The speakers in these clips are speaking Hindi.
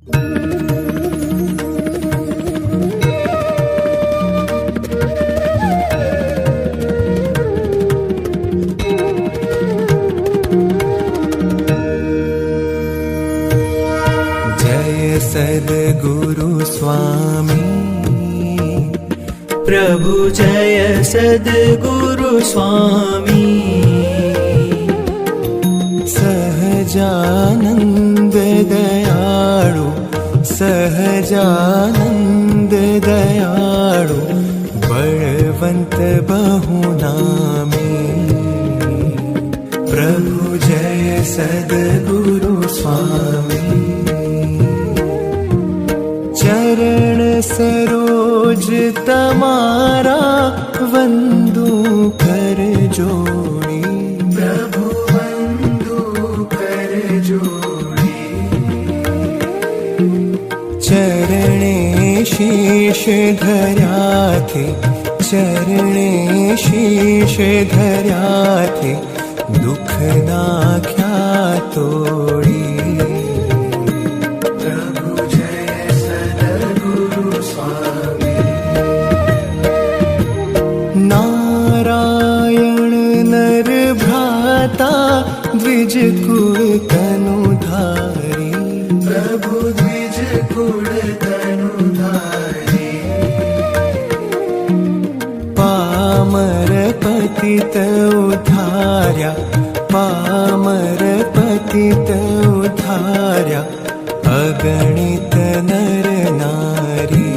जय सद्गुरु स्वामी प्रभु, जय सद्गुरु स्वामी। सहजानंद दयाळु, सहजानंद दयाळु, बलवंत बहुनामी। प्रभु जय सद्गुरु स्वामी। चरण सरोज तमारा वंदू कर जोड़ी, प्रभु वंदू कर जोड़ी। चरणे शीश धर्या थे, चरणे शीश धर्या थे, दुख नाख्या तोड़ी। नारायण नर भ्राता द्विज कुल तनुधारी, प्रभु द्विज कुल तनुधारी। पामर पतित उद्धार्या, पामर पतित उद्धार्या, अगणित नर नारी।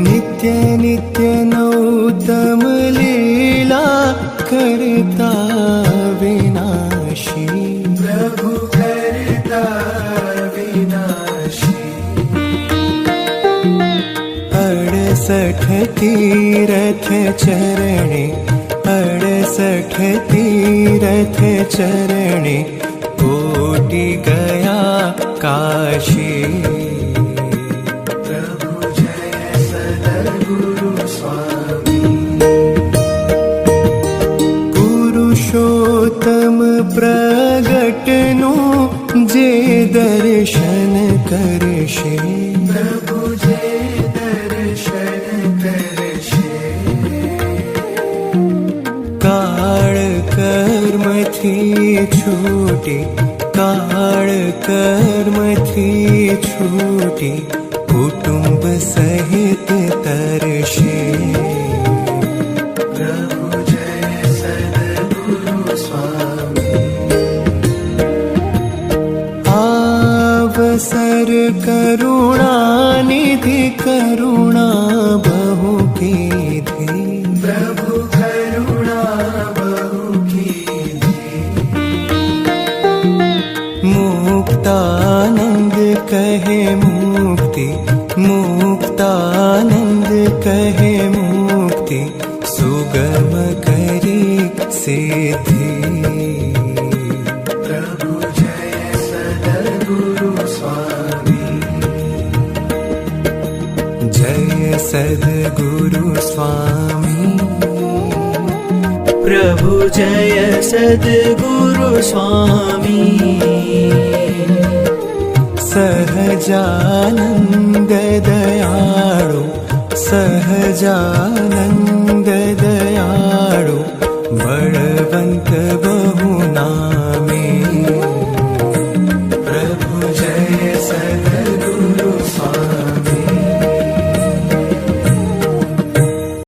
नित्य नित्य नौतम लीला करता विनाशी, प्रभु करता विनाशी। 68 तीरथ चरणे, 68 तीरथ चरणे, कोटि गया काशी। पुरुषोत्तम प्रगटनु जे दर्शन करशे, प्रभु जे दर्शन करशे। काळ कर्म थी छूटी, काळ कर्म थी छूटी, कुटुंब सहित तरशे। अवसर करुणा निधि, करुणा बहु कीधी, प्रभु करुणा बहु कीधी। मुक्तानंद कहे मुक्ति, मुक्तानंद कहे मुक्ति, सुगम करी सिद्धि। जय सद्गुरु स्वामी प्रभु, जय सद्गुरु स्वामी। सहजानंद दयाळु, सहजानंद दयाळु, बलवंत बहुनामी।